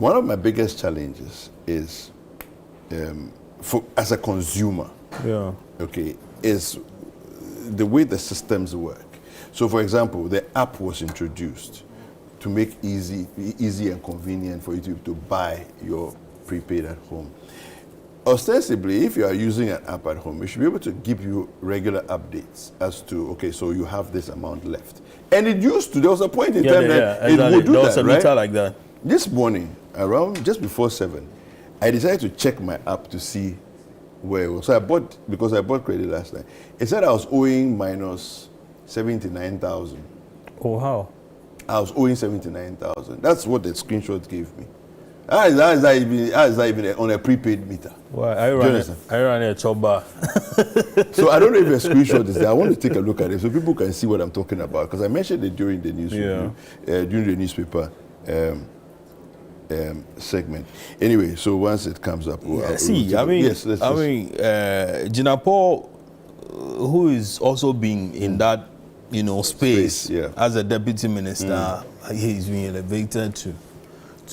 One of my biggest challenges is, as a consumer, okay, is the way the systems work. So, for example, the app was introduced to make easy and convenient for you to buy your prepaid at home. Ostensibly, if you are using an app at home, it should be able to give you regular updates as to, okay, so you have this amount left. And it used to, there was a point in time that exactly. it would do there was that, a right? meter like that. This morning, around just before 7, I decided to check my app to see where it was. So because I bought credit last night, it said I was owing minus 79,000. Oh, how? I was owing 79,000. That's what the screenshot gave me. How is that even on a prepaid meter? Well, I ran a chop bar. So I don't know if a screenshot is there. I want to take a look at it so people can see what I'm talking about, because I mentioned it during the news review, during the newspaper segment. Anyway, so once it comes up, Gina Paul, who is also being in that space as a deputy minister, he's been elevated to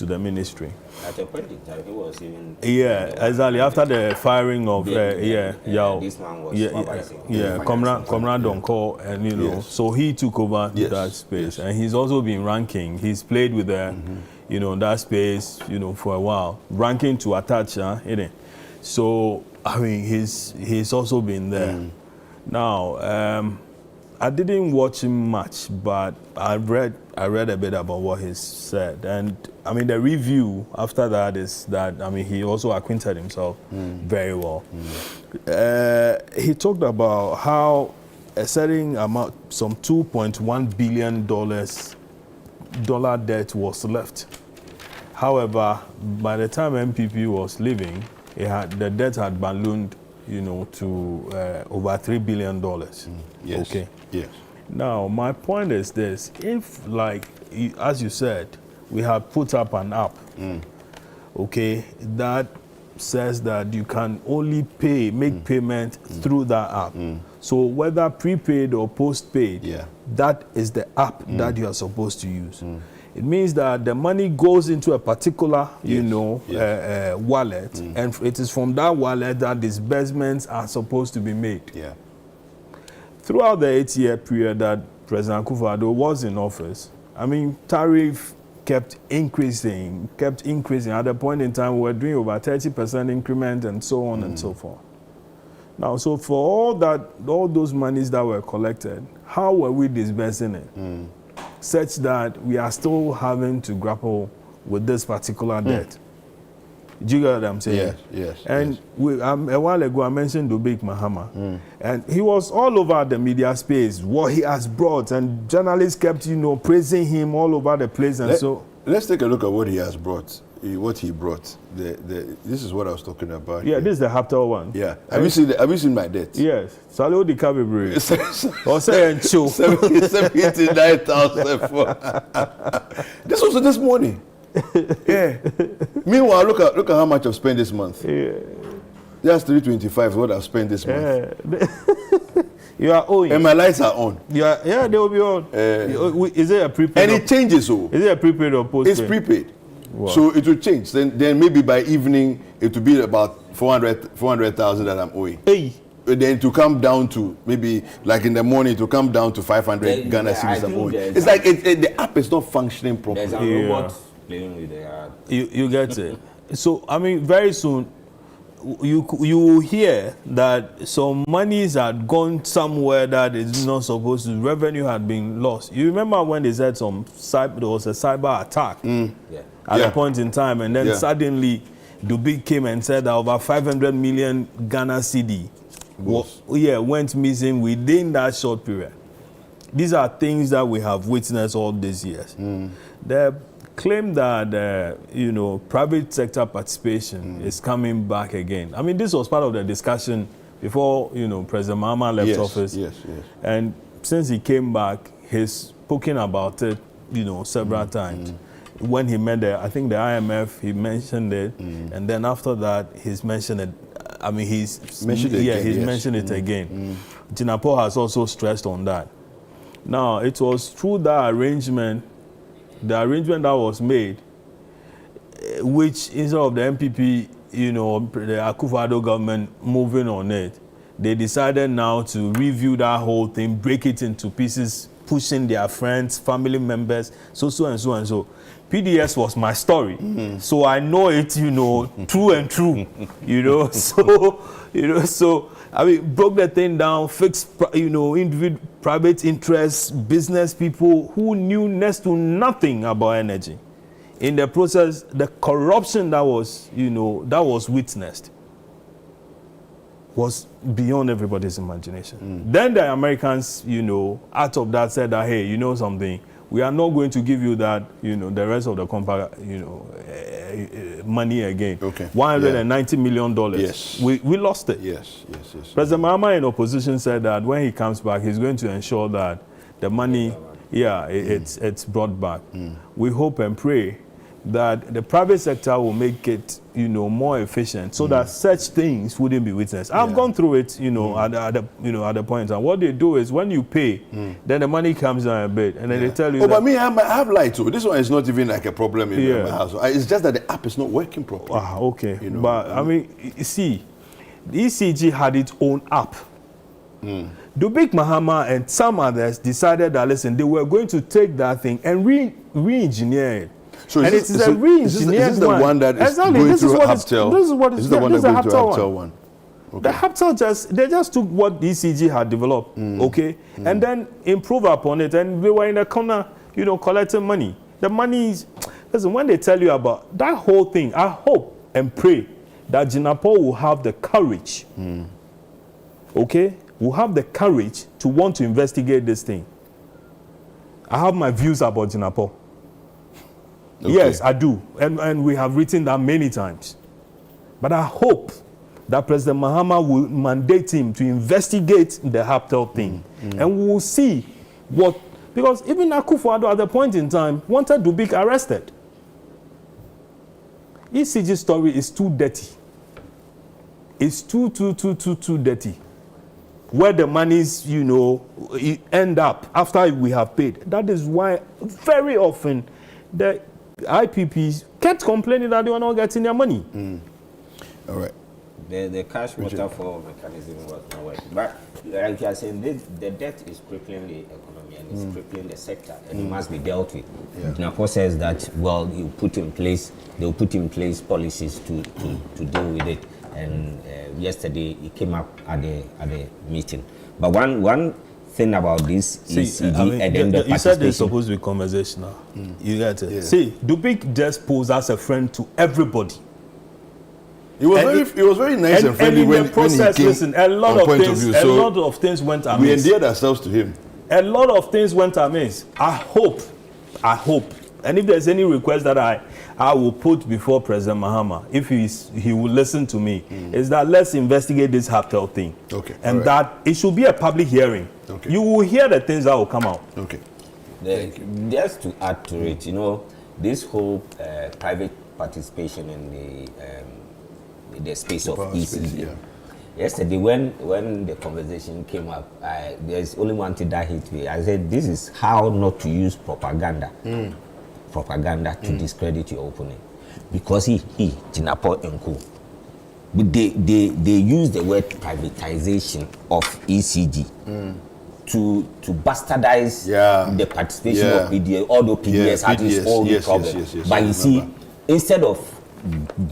the ministry. At a point in time, he was even... exactly. After the firing of, this man was supervising. Comrade Donko, and, so he took over that space. And he's also been ranking. He's played with the, that space, for a while. Ranking to attach, So, I mean, he's also been there. Now, I didn't watch him much, but I read a bit about what he said. And I mean, the review after that is that, I mean, he also acquainted himself very well. He talked about how a certain amount, some $2.1 billion debt was left. However, by the time MPP was leaving, the debt had ballooned, to over $3 billion. Yes. Okay. Yes. Now, my point is this: if, like, as you said, we have put up an app, okay, that says that you can only make payment through that app. So whether prepaid or postpaid, that is the app that you are supposed to use. It means that the money goes into a particular, wallet, and it is from that wallet that disbursements are supposed to be made. Yeah. Throughout the 8-year period that President Akufo-Addo was in office, I mean, tariff kept increasing. At the point in time, we were doing over 30% increment and so on and so forth. Now, so for all those monies that were collected, how were we disbursing it? Such that we are still having to grapple with this particular debt. Do you get what I'm saying? Yes. And a while ago, I mentioned Dubik Mahama. And he was all over the media space, what he has brought. And journalists kept, praising him all over the place. And let's take a look at what he has brought. What he brought. This is what I was talking about. Yeah, this is the Haftar one. Yeah. Have you seen my debt? Yes. Salio di Kabibri. Or say and chill. 79,000. This was this morning. Yeah. Meanwhile, look at how much I've spent this month. Yeah. Just 325 is what I've spent this month. You are owing. And my lights are on. Yeah, they will be on. Is it a prepaid? And it changes. So is it a prepaid or postpaid? It's prepaid. Wow. So it will change. Then maybe by evening it will be about 400,000 that I'm owing. Hey. Then to come down to maybe like in the morning to come down to 500 Ghana cedis I'm owing. It's like the app is not functioning properly. There's a robot playing with the app. You get it. So I mean, very soon you will hear that some monies had gone somewhere that is not supposed to. Revenue had been lost. You remember when they said there was a cyber attack at a point in time, and then suddenly Dubik came and said that over 500 million Ghana cedi went missing within that short period. These are things that we have witnessed all these years. The claim that private sector participation is coming back again. I mean, this was part of the discussion before President Mahama left office. Yes. And since he came back, he's spoken about it several times. When he met I think the IMF, he mentioned it, and then after that, he's mentioned it. I mean, he's mentioned it again. Gina Paul has also stressed on that. Now, it was through that arrangement, the arrangement that was made, which instead of the MPP, you know, the Akufo-Addo government moving on it, they decided now to review that whole thing, break it into pieces, pushing their friends, family members, so and so. PDS was my story, so I know it, you know, true and true, you know. So I mean, broke the thing down, fixed, you know, individual, private interests, business people who knew next to nothing about energy. In the process, the corruption that was, you know, that was witnessed was beyond everybody's imagination. Then the Americans, you know, out of that said that, hey, you know something, we are not going to give you that, you know, the rest of the you know, money again. Okay. $190 million. Yes. We lost it. Yes. President Mahama in opposition said that when he comes back, he's going to ensure that the money, it's brought back. We hope and pray that the private sector will make it, you know, more efficient, so that such things wouldn't be witnessed. I've gone through it, you know, at the point. And what they do is when you pay, then the money comes down a bit, and then they tell you. Oh, but me, I have light too. This one is not even like a problem in my house. It's just that the app is not working properly. Okay. You know, but I mean, you see, the ECG had its own app. Dubik Mahama and some others decided that, listen, they were going to take that thing and re-engineer it. So and is it is a re-engineered is this the one that is going through Haptel? This is what is the one that's going through Haptel one. Okay. The Haptel they just took what the ECG had developed, and then improved upon it, and they were in the corner, you know, collecting money. The money is, listen, when they tell you about that whole thing, I hope and pray that Jinapor will have the courage, will have the courage to want to investigate this thing. I have my views about Jinapor. Okay. Yes, I do. And we have written that many times. But I hope that President Mahama will mandate him to investigate the Haptel thing. And we will see what... Because even Akufo-Addo at the point in time wanted to be arrested. ECG story is too dirty. It's too dirty. Where the monies, you know, end up after we have paid. That is why very often the IPPs kept complaining that they were not getting their money. All right. The cash waterfall mechanism was not working. But like you are saying, the debt is crippling the economy and it's crippling the sector, and it must be dealt with. Jinapor says that, well, they'll put in place policies to deal with it. And yesterday it came up at the meeting. But one thing about this is you said it's supposed to be conversational. You get it. See, Dubik just posed as a friend to everybody. He was very nice and friendly when he came. Listen, a lot of things went amiss. We endeared ourselves to him. A lot of things went amiss. I hope, and if there's any request that I will put before President Mahama, if he will listen to me, is that let's investigate this Haptel thing. Okay. And that it should be a public hearing. Okay. You will hear the things that will come out. Okay. Just to add to it, you know, this whole private participation in the space of ECG. Yesterday, when the conversation came up, there's only one thing that hit me. I said, this is how not to use propaganda. Propaganda to discredit your opponent. Because Jinapor and Co. They use the word privatization of ECG to bastardize the participation of PDS, although PDS had its own problem. But you see, instead of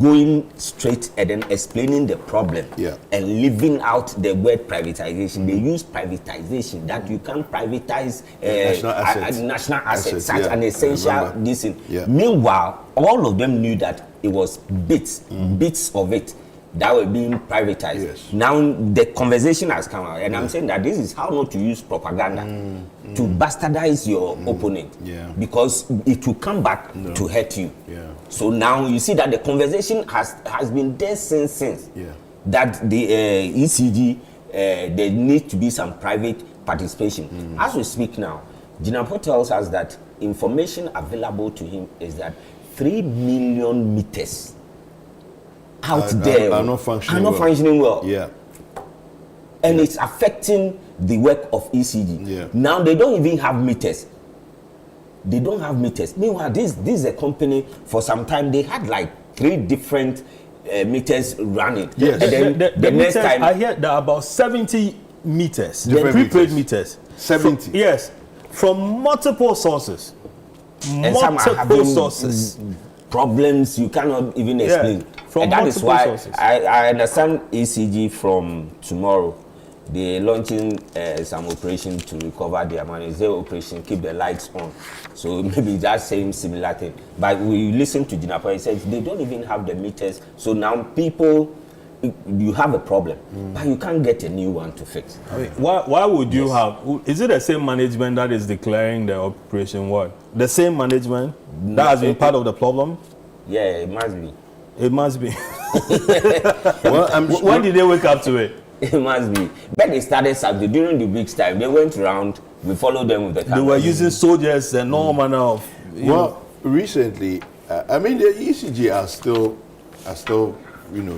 going straight and then explaining the problem and leaving out the word privatization, they use privatization, that you can privatize national assets, such an essential thing. Meanwhile, all of them knew that it was bits of it that were being privatized. Now the conversation has come out, and I'm saying that this is how not to use propaganda to bastardize your opponent, because it will come back to hurt you. So now you see that the conversation has been there since that the ECG there needs to be some private participation. As we speak now, Jinapor tells us that information available to him is that 3 million meters out there are not functioning well. And it's affecting the work of ECG. Now they don't even have meters. they don't have meters. Meanwhile, this is a company, for some time, they had like 3 different meters running. Yes. And then the next meters, time, I hear there are about 70 meters, Different prepaid meters. meters. 70. Yes, from multiple sources. and some are Multiple having sources. problems you cannot even explain. from And that is multiple why sources. I understand ECG from tomorrow. They're launching some operation to recover their money. It's their operation, keep the lights on. So maybe that same similar thing. But we listen to Jinapa, he says they don't even have the meters. So now people, you have a problem, but you can't get a new one to fix. I mean, why would you have? Is it the same management that is declaring the operation what? The same management that has been part of the problem? Yeah, it must be. It must be. Well, When did they wake up to it? It must be. But they started something during the week's time. They went around. We followed them with the They camera. were using soldiers and all manner of. Well, recently, I mean, the ECG are still,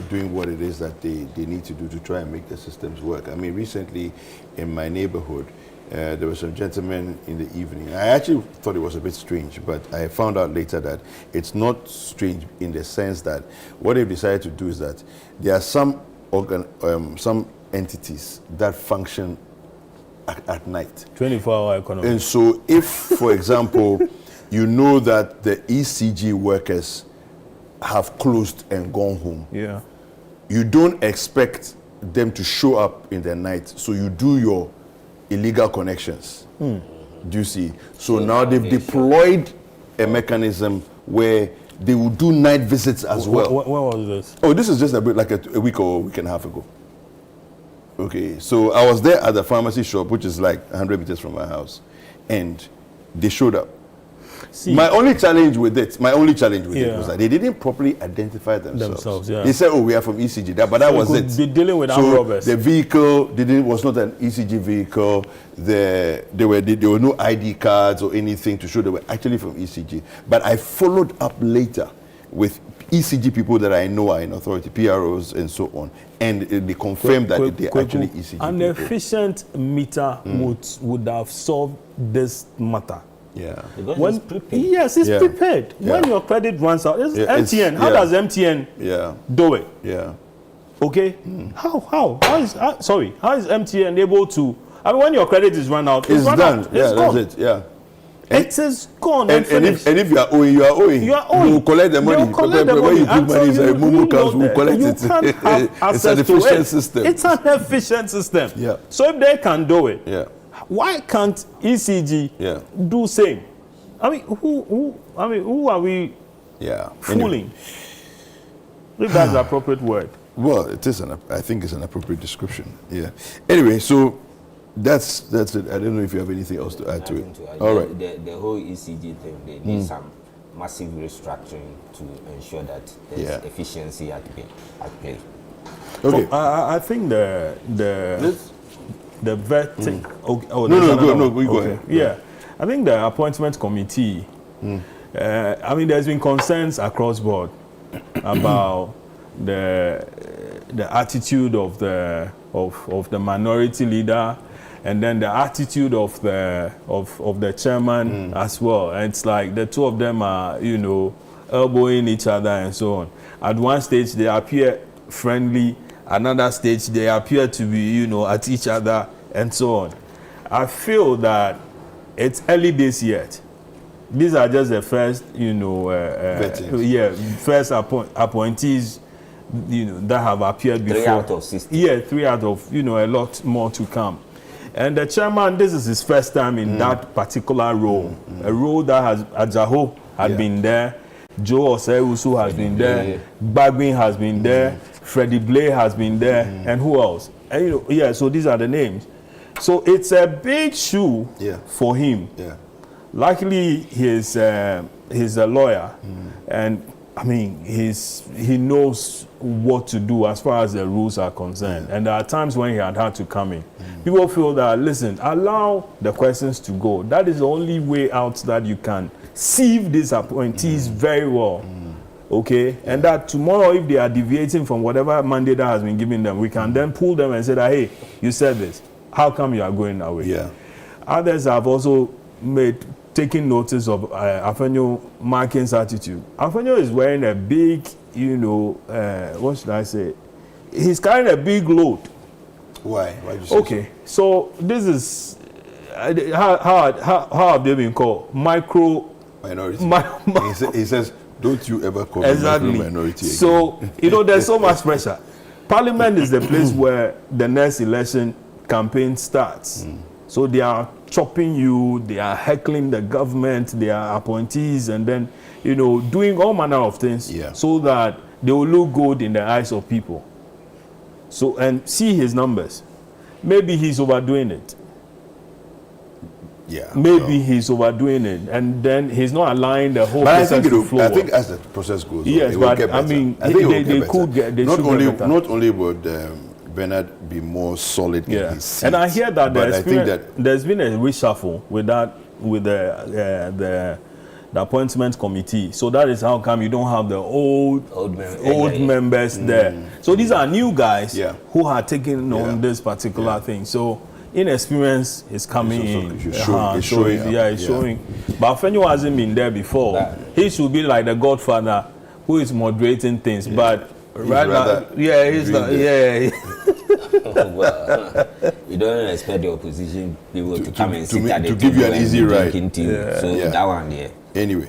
doing what it is that they need to do to try and make the systems work. I mean, recently, in my neighborhood, there was some gentleman in the evening. I actually thought it was a bit strange, but I found out later that it's not strange in the sense that what they've decided to do is that there are some entities that function at night. 24-hour economy. And so if, for example, you know that the ECG workers have closed and gone home, Yeah. you don't expect them to show up in the night, so you do your illegal connections. Do you see? So now they've deployed a mechanism where they will do night visits as well. When was this? Oh, this is just a bit like a week or a week and a half ago. Okay, so I was there at the pharmacy shop, which is like 100 meters from my house, and they showed up. See, My only challenge with it Yeah. was that they didn't properly identify themselves. Yeah. They said, "Oh, we are from ECG," but that So was you it. could be dealing with armed So robbers. the vehicle was not an ECG vehicle. There were no ID cards or anything to show they were actually from ECG. But I followed up later with ECG people that I know are in authority, PROs and so on, and they confirmed that they're actually ECG An people. efficient meter would have solved this matter. Yeah. Because When, it's prepaid. yes, it's Yeah. prepaid. When Yeah. your credit runs out, it's Yeah, it's- MTN. How yeah. does MTN Yeah. do it? Yeah. Okay? How is MTN able to? I mean, when your credit is run out, It's run done. out. Yeah, It's gone. that's it. Yeah. It is gone and, And finished. if you are owing, you are owing. You are owing. You will collect the money. They'll collect the When money. you give Until money, it's a you Mumu comes, reload will it. collect You it. can't have It's access an to efficient it. system. It's an efficient system. Yeah. So if they can do it, Yeah. why can't ECG Yeah. do same? I mean, who are we Yeah. fooling? If that's the appropriate word. Well, it is I think it's an appropriate description. Yeah. Anyway, so that's it. I don't know if you have anything else to add to it. All right. The whole ECG thing, they need some massive restructuring to ensure that there's Yeah. efficiency at play. Okay. So, I think the vetting. Okay, No, there's no, another go one. ahead. Yeah, I think the appointment committee. I mean, there's been concerns across board about the attitude of the minority leader, and then the attitude of the chairman as well. And it's like the two of them are, elbowing each other and so on. At one stage, they appear friendly. Another stage, they appear to be, at each other and so on. I feel that it's early days yet. These are just the first, first appointees, that have appeared before. 3 out of 60. Yeah, 3 out of, a lot more to come. And the chairman, this is his first time in that particular role. A role that Ajaho had been there, Joe Oseusu has been there, Bagbin has been there, Freddie Blay has been there, and who else? And, so these are the names. So it's a big shoe for him. Yeah. Luckily, he's a lawyer, and I mean, he knows what to do as far as the rules are concerned. And there are times when he had to come in. People feel that, listen, allow the questions to go. That is the only way out that you can sieve these appointees very well. Okay? And that tomorrow, if they are deviating from whatever mandate that has been given them, we can then pull them and say that, hey, you said this. How come you are going away? Yeah. Others have also made taking notice of Afenyo Markin's attitude. Afenyo is wearing a big, what should I say? He's carrying a big load. Why? Why do you say Okay, so this is how have they been called? Micro minority. He says, "Don't you ever call exactly. me minority again." So there's so much pressure. Parliament is the place where the next election campaign starts. So they are chopping you, they are heckling the government, they are appointees, and then doing all manner of things so that they will look good in the eyes of people. So, and see his numbers. Maybe he's overdoing it. Yeah. Maybe he's overdoing it, and then he's not allowing the whole process to flow. I think as the process goes on, yes, it will but get better. I mean, I think they could get. They not should only get better. not only would Bernard be more solid in his seat, and I hear that there's been a reshuffle with the appointment committee. So that is how come you don't have the old members there. So these are new guys who are taking on this particular thing. So inexperience is coming in. It's showing. But Afenyo hasn't been there before. He should be like the Godfather who is moderating things. But right now, he's not. Well, you don't expect the opposition people to come and sit at the to give you an easy ride. So that one, Anyway.